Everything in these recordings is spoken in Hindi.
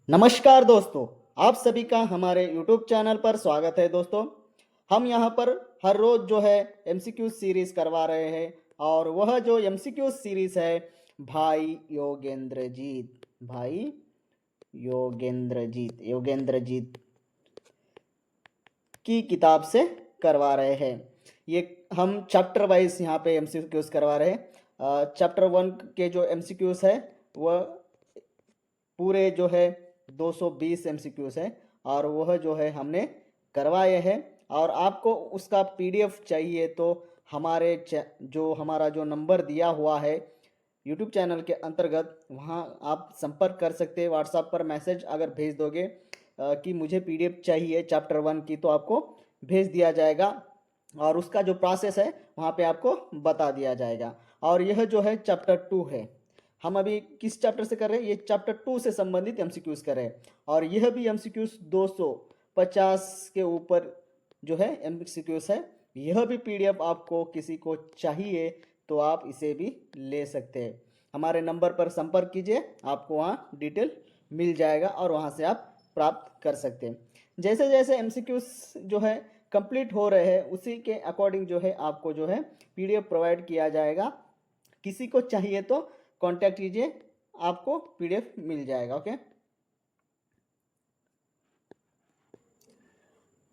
नमस्कार दोस्तों, आप सभी का हमारे YouTube चैनल पर स्वागत है दोस्तों। हम यहाँ पर हर रोज़ जो है MCQ सीरीज़ करवा रहे हैं और वह जो MCQ सीरीज़ है भाई योगेंद्रजीत की किताब से करवा रहे हैं। ये हम चैप्टर वाइज यहाँ पे MCQs करवा रहे हैं। चैप्टर 1 के जो MCQs है वह पूरे जो है 220 MCQs है और वह जो है हमने करवाए हैं। और आपको उसका PDF चाहिए तो हमारा जो नंबर दिया हुआ है YouTube चैनल के अंतर्गत, वहाँ आप संपर्क कर सकते हैं। व्हाट्सएप पर मैसेज अगर भेज दोगे कि मुझे PDF चाहिए चैप्टर 1 की, तो आपको भेज दिया जाएगा और उसका जो प्रोसेस है वहाँ पे आपको बता दिया जाएगा। और यह जो है चैप्टर 2 है। हम अभी किस चैप्टर से कर रहे हैं? ये चैप्टर 2 से संबंधित MCQs कर रहे हैं और यह भी MCQs 250 के ऊपर जो है MCQs है। यह भी PDF आपको किसी को चाहिए तो आप इसे भी ले सकते हैं। हमारे नंबर पर संपर्क कीजिए, आपको वहाँ डिटेल मिल जाएगा और वहाँ से आप प्राप्त कर सकते हैं। जैसे जैसे MCQs जो है कंप्लीट हो रहे हैं उसी के अकॉर्डिंग जो है आपको जो है PDF प्रोवाइड किया जाएगा। किसी को चाहिए तो कांटेक्ट कीजिए, आपको PDF मिल जाएगा। ओके,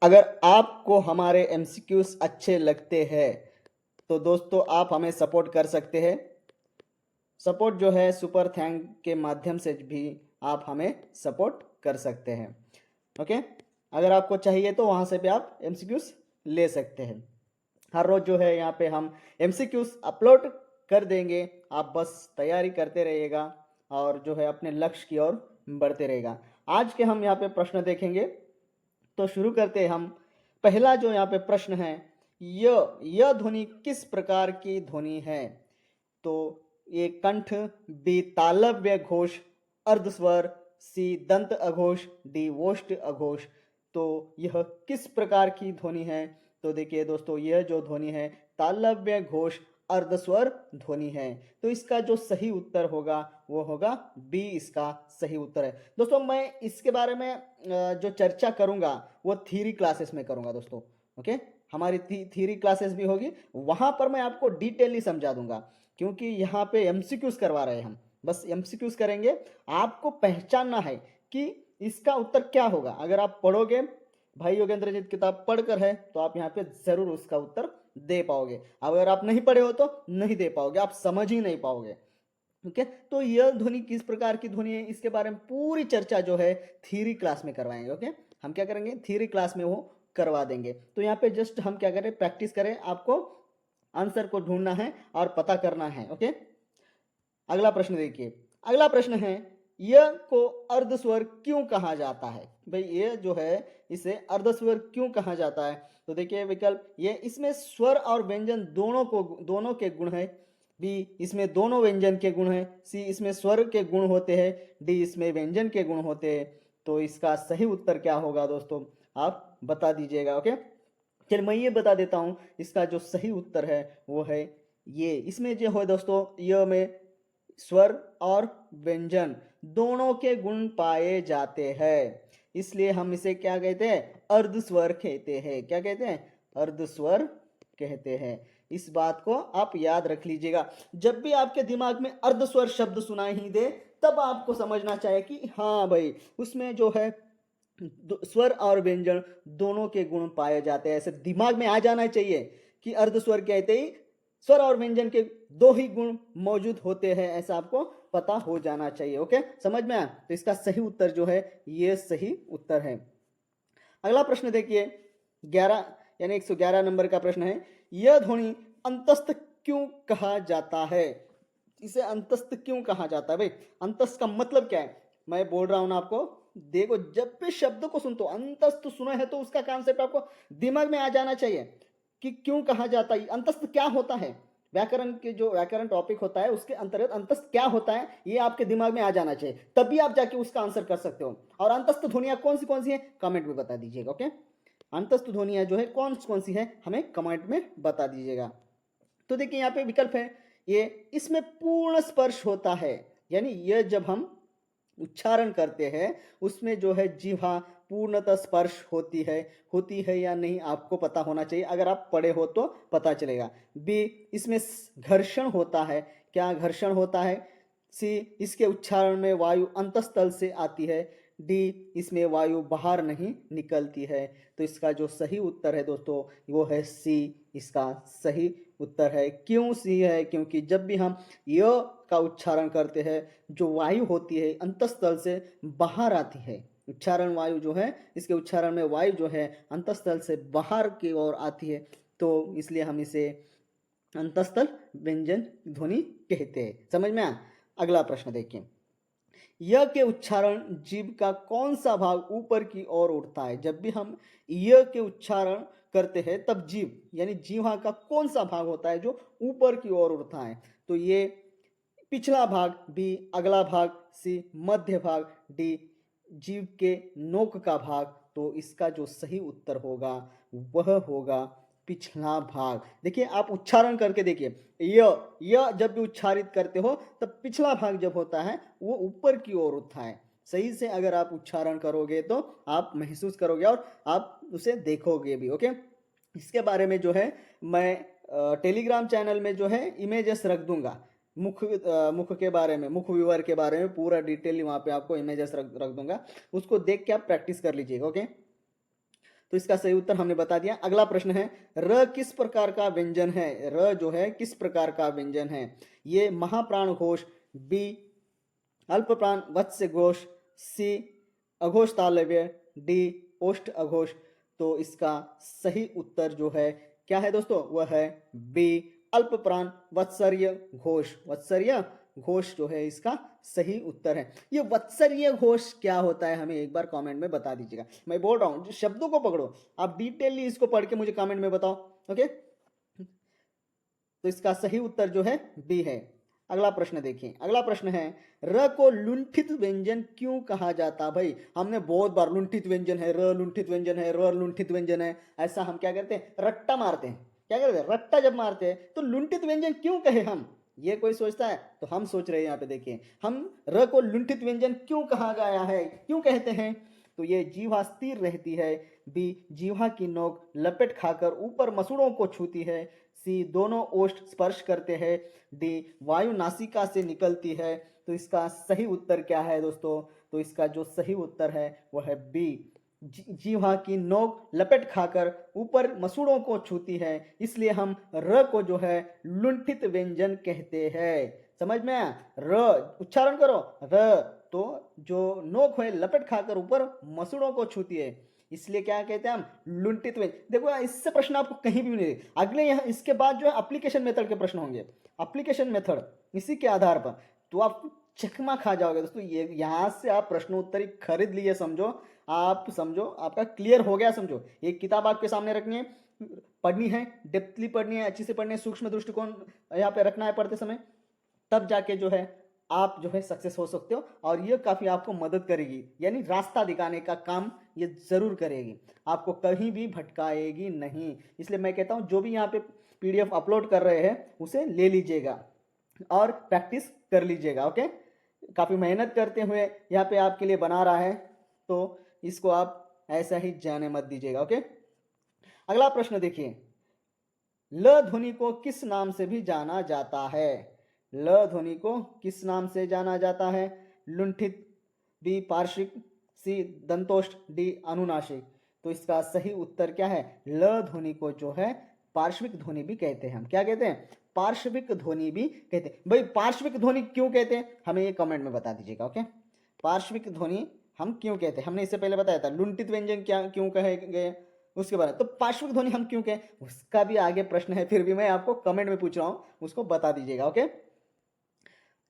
अगर आपको हमारे MCQs अच्छे लगते हैं तो दोस्तों आप हमें सपोर्ट कर सकते हैं। सपोर्ट जो है सुपर थैंक के माध्यम से भी आप हमें सपोर्ट कर सकते हैं। ओके, अगर आपको चाहिए तो वहाँ से भी आप MCQs ले सकते हैं। हर रोज़ जो है यहाँ पे हम MCQs अपलोड कर देंगे, आप बस तैयारी करते रहिएगा और जो है अपने लक्ष्य की ओर बढ़ते रहेगा। आज के हम यहाँ पे प्रश्न देखेंगे, तो शुरू करते हैं हम। पहला जो यहाँ पे प्रश्न है, यह ध्वनि किस प्रकार की ध्वनि है? तो ये कंठ, बी तालव्य घोष, अर्धस्वर, सी दंत अघोष, डी वोष्ठ अघोष। तो यह किस प्रकार की ध्वनि है? तो देखिए दोस्तों, यह जो ध्वनि है तालव्य घोष अर्धस्वर ध्वनि है। तो इसका जो सही उत्तर होगा वो होगा बी, इसका सही उत्तर है। दोस्तों मैं इसके बारे में जो चर्चा करूंगा वो थ्योरी क्लासेस में करूंगा दोस्तों। ओके, हमारी थ्योरी क्लासेस भी होगी, वहां पर मैं आपको डिटेलली समझा दूंगा, क्योंकि यहाँ पे MCQs करवा रहे हैं हम। बस MCQs करेंगे, आपको पहचानना है कि इसका उत्तर क्या होगा। अगर आप पढ़ोगे, भाई योगेंद्रजीत किताब पढ़कर है, तो आप यहाँ पे जरूर उसका उत्तर दे पाओगे। अगर आप नहीं पढ़े हो तो नहीं दे पाओगे, आप समझ ही नहीं पाओगे। ठीक है, तो यह ध्वनि किस प्रकार की ध्वनि है, इसके बारे में पूरी चर्चा जो है थ्योरी क्लास में करवाएंगे। ओके, हम क्या करेंगे, थ्योरी क्लास में वो करवा देंगे। तो यहाँ पे जस्ट हम क्या करें, प्रैक्टिस करें, आपको आंसर को ढूंढना है और पता करना है। ओके, अगला प्रश्न देखिए। अगला प्रश्न है, यह को अर्धस्वर क्यों कहा जाता है? भाई ये जो है इसे अर्धस्वर क्यों कहा जाता है? तो देखिए विकल्प, ये इसमें स्वर और व्यंजन दोनों के गुण है। बी, इसमें दोनों व्यंजन के गुण है। सी, इसमें स्वर के गुण होते हैं। डी, इसमें व्यंजन के गुण होते हैं। तो इसका सही उत्तर क्या होगा दोस्तों, आप बता दीजिएगा। ओके, चलिए मैं ये बता देता हूँ, इसका जो सही उत्तर है वो है ये। इसमें जो है दोस्तों, यह में स्वर और व्यंजन दोनों के गुण पाए जाते हैं, इसलिए हम इसे क्या कहते हैं, अर्धस्वर कहते हैं। क्या कहते हैं, अर्धस्वर कहते हैं। इस बात को आप याद रख लीजिएगा। जब भी आपके दिमाग में अर्धस्वर शब्द सुनाई ही दे, तब आपको समझना चाहिए कि हाँ भाई, उसमें जो है स्वर और व्यंजन दोनों के गुण पाए जाते हैं। ऐसे दिमाग में आ जाना चाहिए कि अर्धस्वर कहते ही स्वर और व्यंजन के दो ही गुण मौजूद होते हैं, ऐसा आपको पता हो जाना चाहिए। ओके, समझ में आया? तो इसका सही उत्तर जो है ये सही उत्तर है। अगला प्रश्न देखिए, 11 यानी 111 नंबर का प्रश्न है, यह ध्वनि अंतस्थ क्यों कहा जाता है? इसे अंतस्थ क्यों कहा जाता है? भाई अंतस्थ का मतलब क्या है, मैं बोल रहा हूं ना आपको। देखो, जब भी शब्द को सुनते हो, अंतस्थ सुना है तो उसका कॉन्सेप्ट आपको दिमाग में आ जाना चाहिए कि क्यों कहा जाता है, अंतस्थ क्या होता है। व्याकरण के जो व्याकरण टॉपिक होता है उसके अंतर्गत अंतस्थ क्या होता है ये आपके दिमाग में आ जाना चाहिए, तभी आप जाके उसका आंसर कर सकते हो। और अंतस्थ ध्वनियां कौन सी है, कमेंट में बता दीजिएगा। ओके, अंतस्थ ध्वनियां जो है कौन सी है, हमें कमेंट में बता दीजिएगा। तो देखिए यहाँ पे विकल्प है, ये इसमें पूर्ण स्पर्श होता है, यानी यह जब हम उच्चारण करते हैं उसमें जो है जीवा पूर्णतः स्पर्श होती है या नहीं आपको पता होना चाहिए। अगर आप पढ़े हो तो पता चलेगा। बी, इसमें घर्षण होता है, क्या घर्षण होता है? सी, इसके उच्चारण में वायु अंतस्थल से आती है। डी, इसमें वायु बाहर नहीं निकलती है। तो इसका जो सही उत्तर है दोस्तों वो है सी, इसका सही उत्तर है। क्यों सी है? क्योंकि जब भी हम य का उच्चारण करते हैं जो वायु होती है अंतस्थल से बाहर आती है। उच्चारण वायु जो है, इसके उच्चारण में वायु जो है अंतस्थल से बाहर की ओर आती है, तो इसलिए हम इसे अंतस्थल व्यंजन ध्वनि कहते हैं। समझ में आया? अगला प्रश्न देखिए, य के उच्चारण जीभ का कौन सा भाग ऊपर की ओर उठता है? जब भी हम य के उच्चारण करते हैं तब जीभ यानी जीवा का कौन सा भाग होता है जो ऊपर की ओर उठता है? तो ये पिछला भाग, बी अगला भाग, सी मध्य भाग, डी जीभ के नोक का भाग। तो इसका जो सही उत्तर होगा वह होगा पिछला भाग। देखिए आप उच्चारण करके देखिए, य जब भी उच्चारित करते हो तब पिछला भाग जब होता है वो ऊपर की ओर उठता है। सही से अगर आप उच्चारण करोगे तो आप महसूस करोगे और आप उसे देखोगे भी। ओके, इसके बारे में जो है मैं टेलीग्राम चैनल में जो है इमेजेस रख दूंगा। मुख के बारे में, मुख विवर के बारे में पूरा डिटेल वहां पे आपको इमेजेस रख दूंगा, उसको देख के आप प्रैक्टिस कर लीजिएगा। ओके, तो इसका सही उत्तर हमने बता दिया। अगला प्रश्न है, र किस प्रकार का व्यंजन है? र जो है किस प्रकार का व्यंजन है? ये महाप्राण घोष, बी अल्प प्राण वत्स्य घोष, सी अघोष तालव्य, डी ओष्ठ अघोष। तो इसका सही उत्तर जो है क्या है दोस्तों? वह है बी अल्प प्राण वत्सर्य घोष। वत्सर्य घोष जो है इसका सही उत्तर है। ये वत्सर्य घोष क्या होता है हमें एक बार कमेंट में बता दीजिएगा। मैं बोल रहा हूं, जो शब्दों को पकड़ो, आप डिटेलली इसको पढ़ के मुझे कमेंट में बताओ। ओके, तो इसका सही उत्तर जो है बी है। अगला प्रश्न देखिए, अगला प्रश्न है, र को लुंठित व्यंजन क्यों कहा जाता? भाई हमने बहुत बार लुंठित व्यंजन है, र लुंठित व्यंजन है, र लुंठित व्यंजन है, ऐसा हम क्या करते हैं? रट्टा मारते हैं। क्या करते हैं? रट्टा जब मारते हैं तो लुंठित व्यंजन क्यों कहे हम? ये कोई सोचता है? तो हम सोच रहे हैं यहाँ पे देखिए, हम र को लुंठित व्यंजन क्यों कहा गया है, क्यों कहते हैं? तो ये जीवा स्थिर रहती है, बी जीवा की नोक लपेट खाकर ऊपर मसूड़ों को छूती है, सी दोनों ओष्ठ स्पर्श करते हैं, डी वायु नासिका से निकलती है। तो इसका सही उत्तर क्या है दोस्तों? तो इसका जो सही उत्तर है वह है बी जीवा की नोक लपेट खाकर ऊपर मसूड़ों को छूती है, इसलिए हम र को जो है लुंठित व्यंजन कहते हैं। समझ में आया? र उच्चारण करो, र तो जो नोक है लपेट खाकर ऊपर मसूड़ों को छूती है, इसलिए क्या कहते हैं हम? लुंठित व्यंजन। देखो इससे प्रश्न आपको कहीं भी नहीं, अगले यहाँ इसके बाद जो है एप्लीकेशन मेथड के प्रश्न होंगे, एप्लीकेशन मेथड, इसी के आधार पर तो आप चकमा खा जाओगे दोस्तों। ये यहाँ से आप प्रश्नोत्तरी खरीद लिए, समझो, आप समझो आपका क्लियर हो गया। समझो एक किताब आपके सामने रखनी है, पढ़नी है, डेप्थली पढ़नी है, अच्छी से पढ़नी है, सूक्ष्म दृष्टिकोण यहाँ पे रखना है पढ़ते समय, तब जाके जो है आप जो है सक्सेस हो सकते हो। और ये काफ़ी आपको मदद करेगी, यानी रास्ता दिखाने का काम ये ज़रूर करेगी, आपको कहीं भी भटकाएगी नहीं। इसलिए मैं कहता हूँ जो भी यहाँ पे पीडीएफ अपलोड कर रहे हैं उसे ले लीजिएगा और प्रैक्टिस कर लीजिएगा। ओके, काफ़ी मेहनत करते हुए यहाँ पे आपके लिए बना रहा है, तो इसको आप ऐसा ही जाने मत दीजिएगा। ओके, अगला प्रश्न देखिए, ल ध्वनि को किस नाम से भी जाना जाता है? ल ध्वनि को किस नाम से जाना जाता है? लुंठित, बी पार्श्विक, सी दंतोष्ठ, डी अनुनासिक। तो इसका सही उत्तर क्या है? ल ध्वनि को जो है पार्श्विक ध्वनि भी कहते हैं। हम क्या कहते हैं? पार्श्विक ध्वनि भी कहते हैं। भाई पार्श्विक ध्वनि क्यों कहते हैं हमें ये कमेंट में बता दीजिएगा। ओके, पार्श्विक ध्वनि हम क्यों कहते हैं? हमने इससे पहले बताया था लुंठित व्यंजन क्या क्यों कहे गए उसके बारे में, तो पार्श्विक ध्वनि हम क्यों कहें उसका भी आगे प्रश्न है, फिर भी मैं आपको कमेंट में पूछ रहा हूं, उसको बता दीजिएगा। ओके,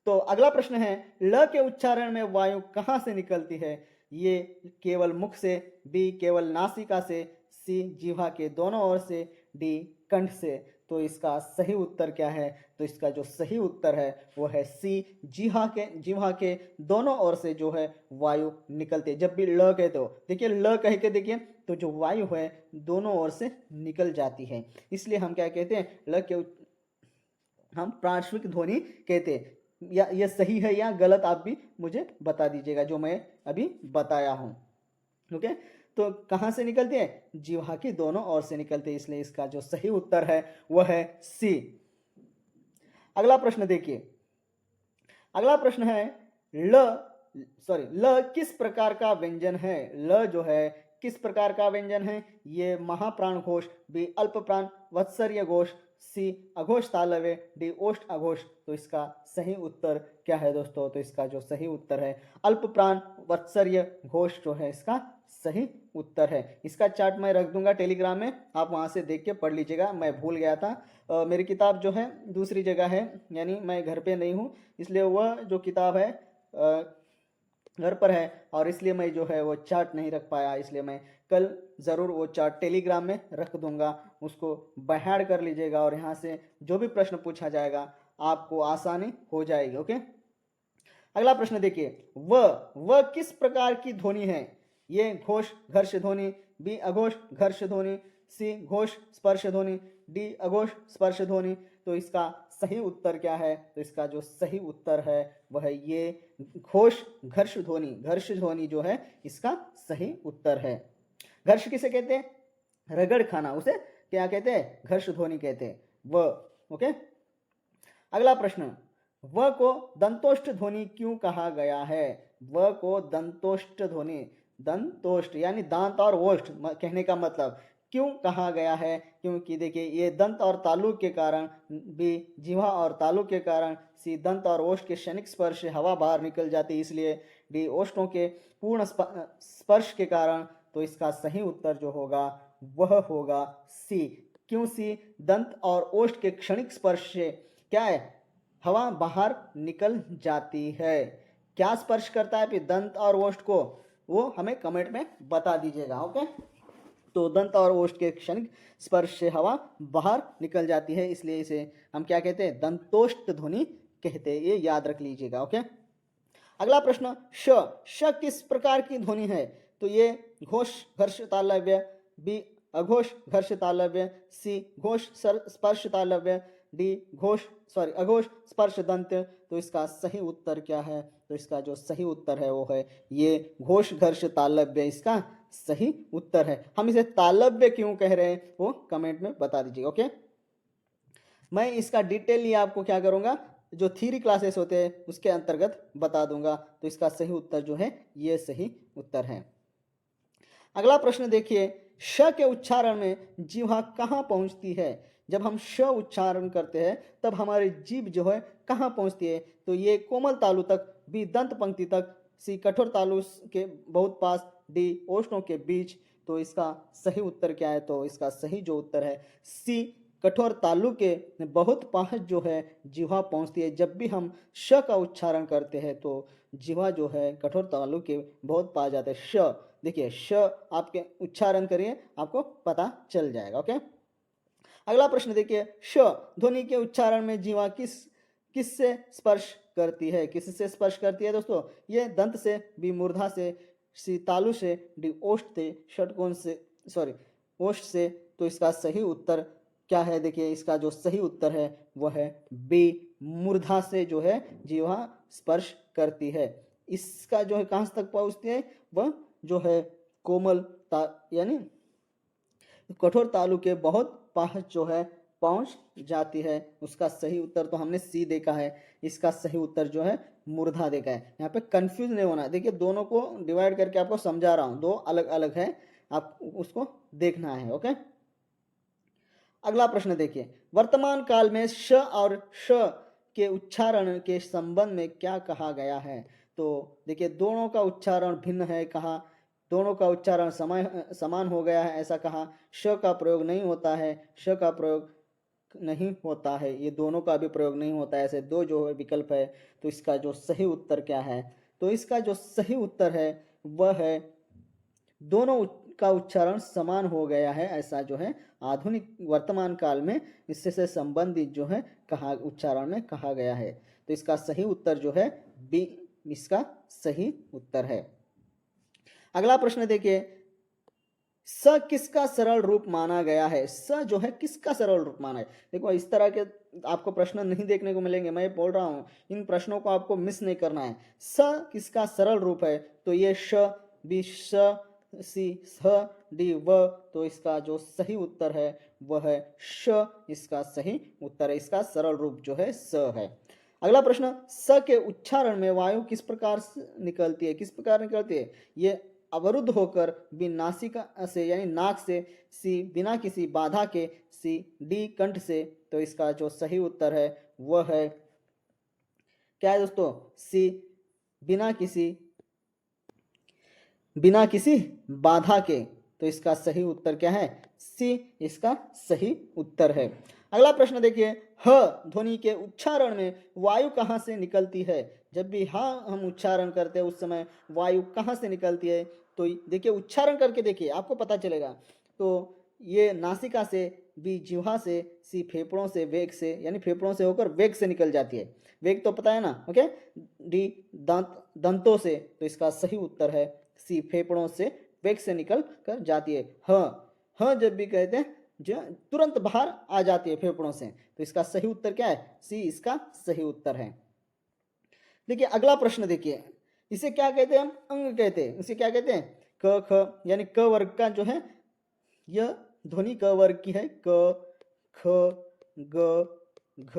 तो अगला प्रश्न है, ल के उच्चारण में वायु कहां से निकलती है? ये केवल मुख से, बी केवल नासिका से, सी जीवा के दोनों ओर से, डी कंठ से। तो इसका सही उत्तर क्या है? तो इसका जो सही उत्तर है वो है सी जीवा के दोनों ओर से जो है वायु निकलती है। जब भी ल कहते हो देखिए, ल कह के देखिए तो जो वायु है दोनों ओर से निकल जाती है, इसलिए हम क्या कहते हैं? ल के हम पार्श्विक ध्वनि कहते हैं। या ये सही है या गलत, आप भी मुझे बता दीजिएगा जो मैं अभी बताया हूँ। ओके, तो कहाँ से निकलती है? जीवा की दोनों ओर से निकलती है, इसलिए इसका जो सही उत्तर है वह है सी। अगला प्रश्न देखिए, अगला प्रश्न है ल किस प्रकार का व्यंजन है? ल जो है किस प्रकार का व्यंजन है? ये महाप्राण घोष, बी अल्प प्राण वत्सर्य घोष, सी अघोष तालव्य, डी ओष्ठ अघोष। तो इसका सही उत्तर क्या है दोस्तों? तो इसका जो सही उत्तर है अल्प प्राण वत्सर्य घोष जो है इसका सही उत्तर है। इसका चार्ट मैं रख दूंगा टेलीग्राम में, आप वहां से देख के पढ़ लीजिएगा, मैं भूल गया था। मेरी किताब जो है दूसरी जगह है, यानी मैं घर पे नहीं हूँ, इसलिए वह जो किताब है घर पर है, और इसलिए मैं जो है वो चार्ट नहीं रख पाया, इसलिए मैं कल ज़रूर वो चार्ट टेलीग्राम में रख दूंगा, उसको बाहर कर लीजिएगा और यहाँ से जो भी प्रश्न पूछा जाएगा आपको आसानी हो जाएगी। ओके, अगला प्रश्न देखिए, वह किस प्रकार की ध्वनि है? ये घोष घर्ष ध्वनि, बी अघोष घर्ष ध्वनि, सी घोष स्पर्श ध्वनि, डी अघोष स्पर्श ध्वनि। तो इसका सही उत्तर क्या है? तो इसका जो सही उत्तर है वह है ये घोष घर्ष ध्वनि। घर्ष ध्वनि जो है इसका सही उत्तर है। घर्ष किसे कहते हैं? रगड़ खाना, उसे क्या कहते हैं? घर्ष ध्वनि कहते हैं। ओके, अगला प्रश्न, व को दंतोष्ठ ध्वनि क्यों कहा गया है? व को दंतोष्ठ ध्वनि, दंतोष्ठ यानी दांत और ओष्ठ कहने का मतलब क्यों कहा गया है? क्योंकि देखिए ये दंत और तालु के कारण, बी जिह्वा और तालु के कारण, सी दंत और ओष्ठ के क्षणिक स्पर्श से हवा बाहर निकल जाती है इसलिए, डी ओष्ठों के पूर्ण स्पर्श के कारण। तो इसका सही उत्तर जो होगा वह होगा सी। क्यों सी? दंत और ओष्ठ के क्षणिक स्पर्श से क्या है? हवा बाहर निकल जाती है। क्या स्पर्श करता है फिर दंत और ओष्ठ को, वो हमें कमेंट में बता दीजिएगा। ओके, तो दंत और ओष्ठ के क्षणिक स्पर्श से हवा बाहर निकल जाती है, इसलिए इसे हम क्या कहते हैं? दंतोष्ठ ध्वनि कहते हैं, ये याद रख लीजिएगा। ओके, अगला प्रश्न, श किस प्रकार की ध्वनि है? तो ये घोष घर्ष तालव्य, बी अघोष घर्ष तालव्य, सी घोष स्पर्श तालव्य, डी अघोष स्पर्श दंत। तो इसका सही उत्तर क्या है? तो इसका जो सही उत्तर है वो है ये घोष घर्ष तालव्य, इसका सही उत्तर है। हम इसे तालव्य क्यों कह रहे हैं वो कमेंट में बता दीजिए। ओके, मैं इसका डिटेल आपको क्या करूंगा, जो थ्योरी क्लासेस होते हैं उसके अंतर्गत बता दूंगा। तो इसका सही उत्तर जो है ये सही उत्तर है। अगला प्रश्न देखिए, श के उच्चारण में जीवा कहाँ पहुंचती है? जब हम श उच्चारण करते हैं तब हमारी जीभ जो है कहाँ पहुंचती है? तो ये कोमल तालु तक, बी दंत पंक्ति तक, सी कठोर तालु के बहुत पास, डी ओष्ठों के बीच। तो इसका सही उत्तर क्या है? तो इसका सही जो उत्तर है सी कठोर तालु के बहुत पास जो है जीवा पहुंचती है। जब भी हम श का उच्चारण करते हैं तो जीवा जो है कठोर तालु के बहुत पास जाते हैं। श देखिए, श आपके उच्चारण करिए, आपको पता चल जाएगा। ओके, अगला प्रश्न देखिए, श ध्वनि के उच्चारण में जीवा किससे स्पर्श करती है? किससे स्पर्श करती है दोस्तों? ये दंत से, बी मूर्धा से, सी तालु से, डी ओष्ठ से, षटकोण से, ओष्ठ से। तो इसका सही उत्तर क्या है? देखिए इसका जो सही उत्तर है वह है बी मूर्धा से जो है जीवा स्पर्श करती है। इसका जो है कहां तक पहुंचती है? वह जो है कोमल यानी कठोर तालु के बहुत पास जो है पहुंच जाती है। उसका सही उत्तर तो हमने सी देखा है, इसका सही उत्तर जो है मूर्धा देखा है। यहाँ पे कंफ्यूज नहीं होना, देखिए दोनों को डिवाइड करके आपको समझा रहा हूं, दो अलग अलग है, आप उसको देखना है। ओके, अगला प्रश्न देखिए, वर्तमान काल में श और श के उच्चारण के संबंध में क्या कहा गया है? तो देखिए दोनों का उच्चारण भिन्न है, कहा दोनों का उच्चारण समान हो गया है, ऐसा कहा। श का प्रयोग नहीं होता है, श का प्रयोग नहीं होता है, ये दोनों का भी प्रयोग नहीं होता है, ऐसे दो जो है विकल्प है। तो इसका जो सही उत्तर क्या है? तो इसका जो सही उत्तर है वह है दोनों का उच्चारण समान हो गया है, ऐसा जो है आधुनिक वर्तमान काल में इससे से संबंधित जो है कहा उच्चारण में कहा गया है। तो इसका सही उत्तर जो है बी, इसका सही उत्तर है। अगला प्रश्न देखिए, स किसका सरल रूप माना गया है? स जो है किसका सरल रूप माना है? देखो इस तरह के आपको प्रश्न नहीं देखने को मिलेंगे, मैं बोल रहा हूँ इन प्रश्नों को आपको मिस नहीं करना है। स किसका सरल रूप है? तो ये श बी श सी स डी व, तो इसका जो सही उत्तर है वह है श, इसका सही उत्तर है। इसका सरल रूप जो है स है। अगला प्रश्न, स के उच्चारण में वायु किस प्रकार से निकलती है? किस प्रकार निकलती है? ये अवरुद्ध होकर बी नासिका से यानी नाक से, सी बिना किसी बाधा के, सी डी कंठ से, तो इसका जो सही उत्तर है वह है क्या है दोस्तों? सी बिना किसी बाधा के, तो इसका सही उत्तर क्या है? सी इसका सही उत्तर है। अगला प्रश्न देखिए, ह ध्वनि के उच्चारण में वायु कहाँ से निकलती है? जब भी हा हम उच्चारण करते हैं उस समय वायु कहाँ से निकलती है? तो देखिए उच्चारण करके देखिए आपको पता चलेगा। तो ये नासिका से, बी जिह्वा से, सी फेफड़ों से वेग से, यानी फेफड़ों से होकर वेग से निकल जाती है। वेग तो पता है ना, ओके। डी दंतों से, तो इसका सही उत्तर है सी फेफड़ों से वेग से निकल कर जाती है। ह जब भी कहते हैं जो तुरंत बाहर आ जाती है फेफड़ों से, तो इसका सही उत्तर क्या है? सी इसका सही उत्तर है। देखिए अगला प्रश्न देखिए, इसे क्या कहते हैं? हम अंग कहते हैं। इसे क्या कहते हैं? क ख यानी क वर्ग का जो है यह ध्वनि क वर्ग की है। क ख ग घ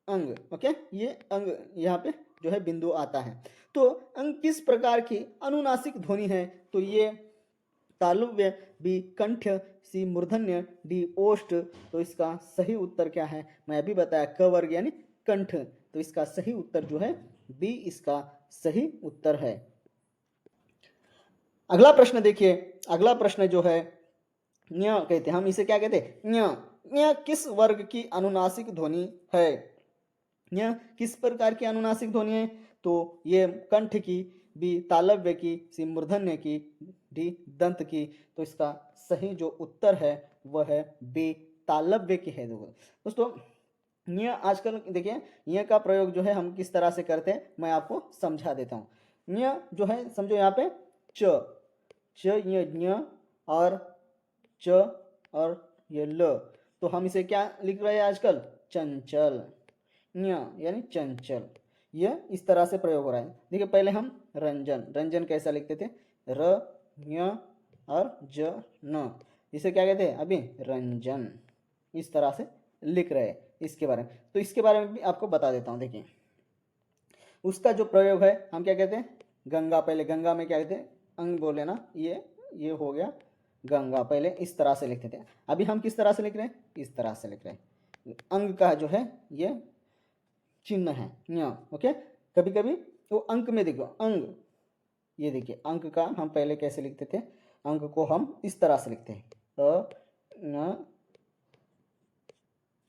अंग, ओके। ये अंग यहाँ पे जो है बिंदु आता है। तो अंग किस प्रकार की अनुनासिक ध्वनि है? तो ये तालुव्य, बी कंठ, सी मूर्धन्य, डी ओष्ठ, तो इसका सही उत्तर क्या है? मैं अभी बताया क वर्ग यानी कंठ, तो इसका सही उत्तर जो है बी इसका सही उत्तर है। अगला प्रश्न देखिए, अगला प्रश्न जो है न्य कहते हैं, हम इसे क्या कहते हैं? न्य। न्य किस वर्ग की अनुनासिक ध्वनि है? न्य किस प्रकार की अनुनासिक ध्वनि है? तो ये कंठ की, बी तालव्य की, सी मूर्धन्य की, डी दंत की, तो इसका सही जो उत्तर है वह है बी तालव्य की है। दोस्तों न्य आजकल देखिए न्य का प्रयोग जो है हम किस तरह से करते हैं मैं आपको समझा देता हूँ। न्य जो है समझो यहाँ पे च न्य और च और ये ल, तो हम इसे क्या लिख रहे हैं आजकल? चंचल। न्य यानी चंचल, यह इस तरह से प्रयोग हो रहा है। देखिए पहले हम रंजन कैसा लिखते थे? र न्य और ज न, इसे क्या कहते हैं अभी? रंजन। इस तरह से लिख रहे हैं इसके बारे में। तो इसके बारे में भी आपको बता देता हूँ। देखिए उसका जो प्रयोग है हम क्या कहते हैं? गंगा। पहले गंगा में क्या कहते हैं? अंग बोले ना, ये हो गया गंगा। पहले इस तरह से लिखते थे, अभी हम किस तरह से लिख रहे हैं? इस तरह से लिख रहे हैं। अंग का जो है ये चिन्ह है न्य, ओके। कभी कभी तो अंक में देखो अंग, ये देखिए अंक का हम पहले कैसे लिखते थे? अंक को हम इस तरह से लिखते हैं अ न,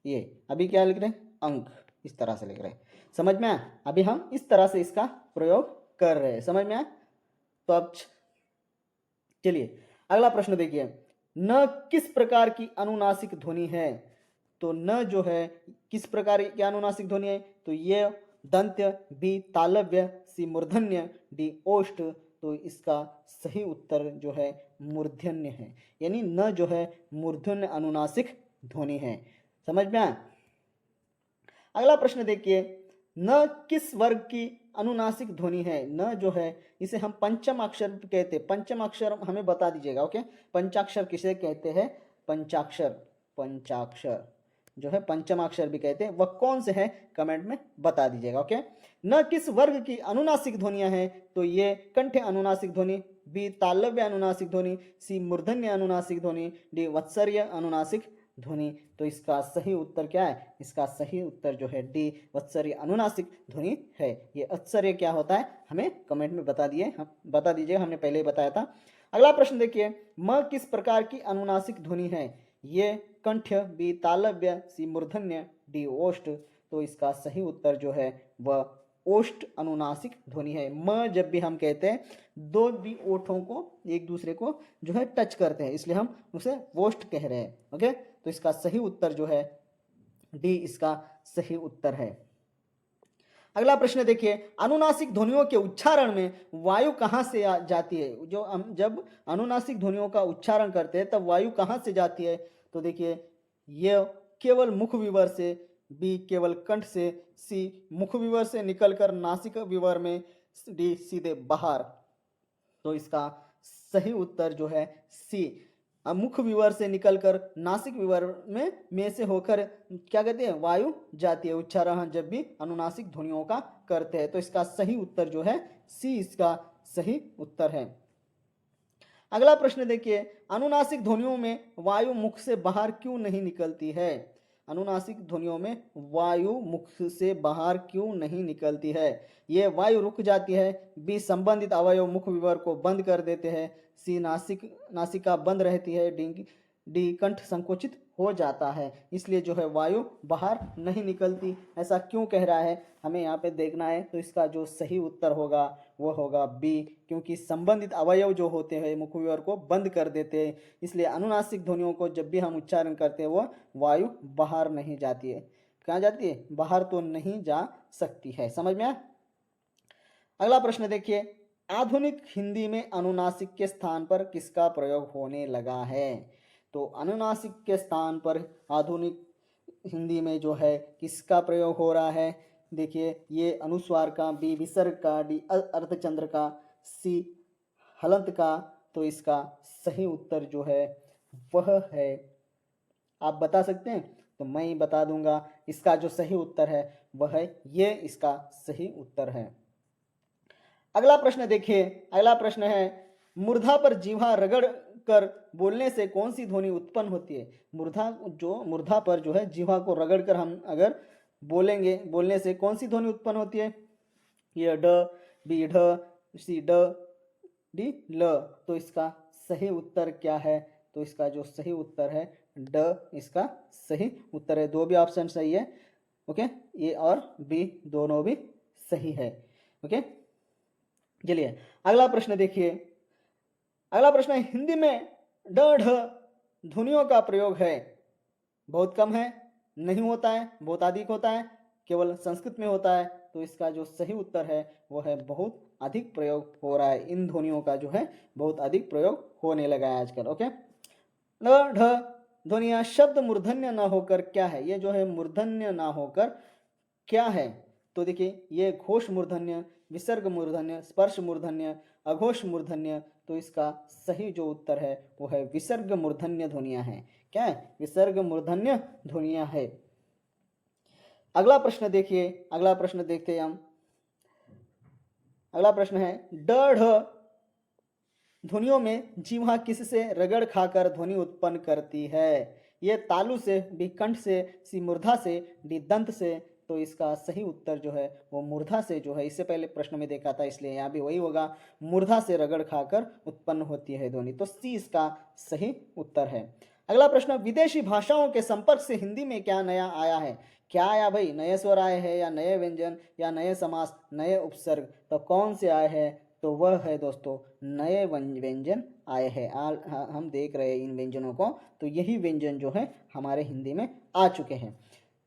ये अभी क्या लिख रहे हैं? अंक। इस तरह से लिख रहे हैं। समझ में आया? अभी हम इस तरह से इसका प्रयोग कर रहे हैं। समझ में आया? तो अब चलिए अगला प्रश्न देखिए, न किस प्रकार की अनुनासिक ध्वनि है? तो न जो है किस प्रकार की अनुनासिक ध्वनि है? तो ये दंत्य, बी तालव्य, सी मूर्धन्य, डी ओष्ठ, तो इसका सही उत्तर जो है मूर्धन्य है। यानी न जो है मूर्धन्य अनुनासिक ध्वनि है। समझ में आया? अगला प्रश्न देखिए, न किस वर्ग की अनुनासिक ध्वनि है? न जो है इसे हम पंचम अक्षर कहते हैं। पंचम अक्षर हमें बता दीजिएगा, ओके। पंचाक्षर किसे कहते हैं? पंचाक्षर जो है पंचम अक्षर भी कहते हैं, वह कौन से है? कमेंट में बता दीजिएगा, ओके। न किस वर्ग की अनुनासिक ध्वनियां हैं? तो ये कंठ अनुनासिक ध्वनि, बी तालव्य अनुनासिक ध्वनि, सी मूर्धन्य अनुनासिक ध्वनि, डी वत्सर्य अनुनासिक ध्वनि, तो इसका सही उत्तर क्या है? इसका सही उत्तर जो है डी वत्सर्य अनुनासिक ध्वनि है। ये वत्सर्य क्या होता है हमें कमेंट में बता दीजिए, हमने पहले ही बताया था। अगला प्रश्न देखिए, म किस प्रकार की अनुनासिक ध्वनि है? ये कंठ, बी तालव्य, सी मूर्धन्य, डी ओष्ठ, तो इसका सही उत्तर जो है वह ओष्ठ अनुनासिक ध्वनि है। म जब भी हम कहते हैं दो भी ओठों को एक दूसरे को जो है टच करते हैं, इसलिए हम उसे ओष्ठ कह रहे हैं, ओके। तो इसका सही उत्तर जो है डी इसका सही उत्तर है। अगला प्रश्न देखिए, अनुनासिक ध्वनियों के उच्चारण में वायु कहाँ से जाती है? जो हम जब अनुनासिक ध्वनियों का उच्चारण करते हैं तब वायु कहाँ से जाती है? तो देखिए, ये केवल मुख विवर से, बी केवल कंठ से, सी मुख विवर से निकलकर नासिक विवर में, डी सीधे बाहर। तो इसका सही उत्तर जो है सी, मुख विवर से निकलकर नासिक विवर में से होकर क्या कहते हैं, वायु जाती है उच्चारण जब भी अनुनासिक ध्वनियों का करते हैं। तो इसका सही उत्तर जो है सी, इसका सही उत्तर है। अगला प्रश्न देखिए, अनुनासिक ध्वनियों में वायु मुख से बाहर क्यों नहीं निकलती है? अनुनासिक ध्वनियों में वायु मुख से बाहर क्यों नहीं निकलती है? ये वायु रुक जाती है, बी संबंधित अवयव मुख विवर को बंद कर देते हैं, सी नासिका बंद रहती है, डी कंठ संकुचित हो जाता है। इसलिए जो है वायु बाहर नहीं निकलती। ऐसा क्यों कह रहा है हमें यहाँ पे देखना है। तो इसका जो सही उत्तर होगा वो होगा बी, क्योंकि संबंधित अवयव जो होते हैं मुख विवर को बंद कर देते हैं, इसलिए अनुनासिक ध्वनियों को जब भी हम उच्चारण करते हैं वो वायु बाहर नहीं जाती है। कहाँ जाती है? बाहर तो नहीं जा सकती है। समझ में आया? अगला प्रश्न देखिए, आधुनिक हिंदी में अनुनासिक के स्थान पर किसका प्रयोग होने लगा है? तो अनुनासिक के स्थान पर आधुनिक हिंदी में जो है किसका प्रयोग हो रहा है? देखिए, ये अनुस्वार का, बी विसर्ग का, डी अर्धचंद्र का, सी हलंत का। तो इसका सही उत्तर जो है वह है, आप बता सकते हैं तो मैं ही बता दूंगा, इसका जो सही उत्तर है वह है ये, इसका सही उत्तर है। अगला प्रश्न देखिए, अगला प्रश्न है, मूर्धा पर जीवा रगड़ कर बोलने से कौन सी ध्वनि उत्पन्न होती है? मूर्धा पर जो है जीवा को रगड़ कर हम अगर बोलेंगे, बोलने से कौन सी ध्वनि उत्पन्न होती है? ये ड, बी ढ, सी ड, डी ल। तो इसका सही उत्तर क्या है? तो इसका जो सही उत्तर है ड, इसका सही उत्तर है। दो भी ऑप्शन सही है। ओके, ए और बी दोनों भी सही है। ओके, चलिए अगला प्रश्न देखिए। अगला प्रश्न है, हिंदी में ड ढ ध्वनियों का प्रयोग है, बहुत कम है, नहीं होता है, बहुत अधिक होता है, केवल संस्कृत में होता है। तो इसका जो सही उत्तर है वो है बहुत अधिक प्रयोग हो रहा है। इन ध्वनियों का जो है बहुत अधिक प्रयोग होने लगा है आजकल। ओके, ड ढ ध्वनिया शब्द मूर्धन्य न होकर क्या है? ये जो है मूर्धन्य ना होकर क्या है? तो देखिए, ये घोष मूर्धन्य, विसर्ग मूर्धन्य, स्पर्श मूर्धन्य, अघोष मूर्धन्य। तो इसका सही जो उत्तर है वो है विसर्ग मूर्धन्य ध्वनिया है। क्या है? विसर्ग मूर्धन्य ध्वनिया है। अगला प्रश्न देखिए, अगला प्रश्न देखते हैं हम। अगला प्रश्न है, ड ढ ध्वनियों में जीवा किससे रगड़ खाकर ध्वनि उत्पन्न करती है? ये तालु से, बी कंठ से, सी मूर्धा से, डी दंत से। तो इसका सही उत्तर जो है वो मूर्धा से जो है, इससे पहले प्रश्न में देखा था इसलिए यहाँ भी वही होगा, मूर्धा से रगड़ खाकर उत्पन्न होती है ध्वनि। तो सी इसका सही उत्तर है। अगला प्रश्न, विदेशी भाषाओं के संपर्क से हिंदी में क्या नया आया है? क्या आया भाई? नए स्वर आए हैं या नए व्यंजन या नए समास, नए उपसर्ग? तो कौन से आए हैं? तो वह है दोस्तों नए व्यंजन आए हैं। हम देख रहे हैं इन व्यंजनों को, तो यही व्यंजन जो है हमारे हिंदी में आ चुके हैं।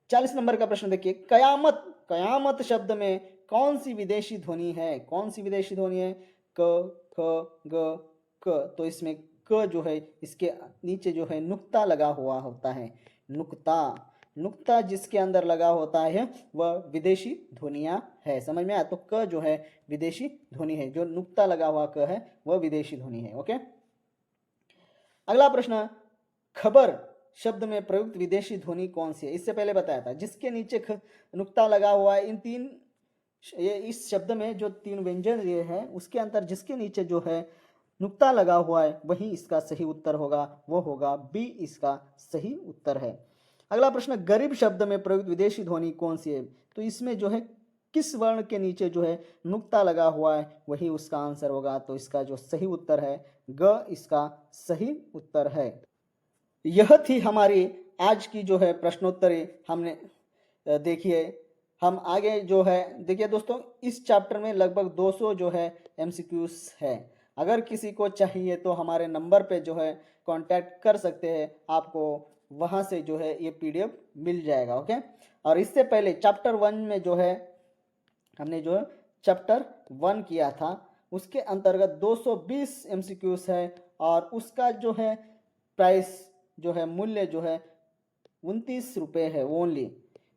40 नंबर का प्रश्न देखिए, कयामत, कयामत शब्द में कौन सी विदेशी ध्वनि है? कौन सी विदेशी ध्वनि है? क, ख, ग, क। तो इसमें क जो है इसके नीचे जो है नुक्ता लगा हुआ होता है। नुक्ता, नुक्ता जिसके अंदर लगा होता है वह विदेशी ध्वनिया है। समझ में आया? तो क जो है विदेशी ध्वनि है, जो नुक्ता लगा हुआ क है वह विदेशी ध्वनि है। ओके, अगला प्रश्न, खबर शब्द में प्रयुक्त विदेशी ध्वनि कौन सी है? इससे पहले बताया था, जिसके नीचे नुक्ता लगा हुआ है। इन तीन, ये इस शब्द में जो तीन व्यंजन ये है उसके अंतर जिसके नीचे जो है नुक्ता लगा हुआ है वही इसका सही उत्तर होगा, वो होगा बी, इसका सही उत्तर है। अगला प्रश्न, गरीब शब्द में प्रयुक्त विदेशी ध्वनि कौन सी है? तो इसमें जो है किस वर्ण के नीचे जो है नुक्ता लगा हुआ है वही उसका आंसर होगा। तो इसका जो सही उत्तर है ग, इसका सही उत्तर है। यह थी हमारी आज की जो है प्रश्नोत्तरी हमने देखिए। हम आगे जो है देखिए दोस्तों, इस चैप्टर में लगभग 200 जो है एमसीक्यूज है। अगर किसी को चाहिए तो हमारे नंबर पे जो है कांटेक्ट कर सकते हैं, आपको वहाँ से जो है ये पीडीएफ मिल जाएगा। ओके, और इससे पहले चैप्टर 1 में जो है हमने जो है चैप्टर 1 किया था, उसके अंतर्गत 220 एमसीक्यूज है और उसका जो है प्राइस जो है मूल्य जो है 29 रुपये है ओनली।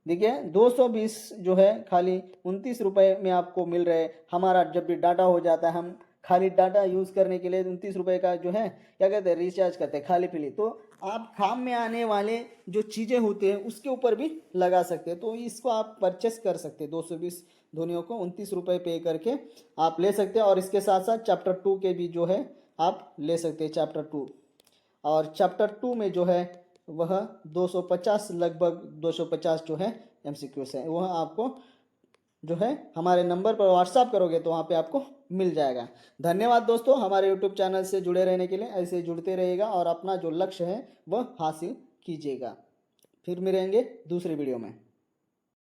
देखिए 220 जो है खाली 29 रुपये में आपको मिल रहे। हमारा जब भी डाटा हो जाता है, हम खाली डाटा यूज़ करने के लिए 29 रुपये का जो है क्या कहते हैं रिचार्ज करते हैं खाली पीली। तो आप काम में आने वाले जो चीज़ें होती हैं उसके ऊपर भी लगा सकते हैं, तो इसको आप परचेस कर सकते हैं। 220 ध्वनियों को 29 रुपये पे करके आप ले सकते हैं। और इसके साथ साथ चैप्टर 2 के भी जो है आप ले सकते हैं चैप्टर 2। और चैप्टर 2 में जो है वह 250 लगभग 250 जो है एमसीक्यूज है, वह आपको जो है हमारे नंबर पर व्हाट्सअप करोगे तो वहाँ पे आपको मिल जाएगा। धन्यवाद दोस्तों, हमारे यूट्यूब चैनल से जुड़े रहने के लिए। ऐसे जुड़ते रहिएगा और अपना जो लक्ष्य है वह हासिल कीजिएगा। फिर मिलेंगे दूसरी वीडियो में।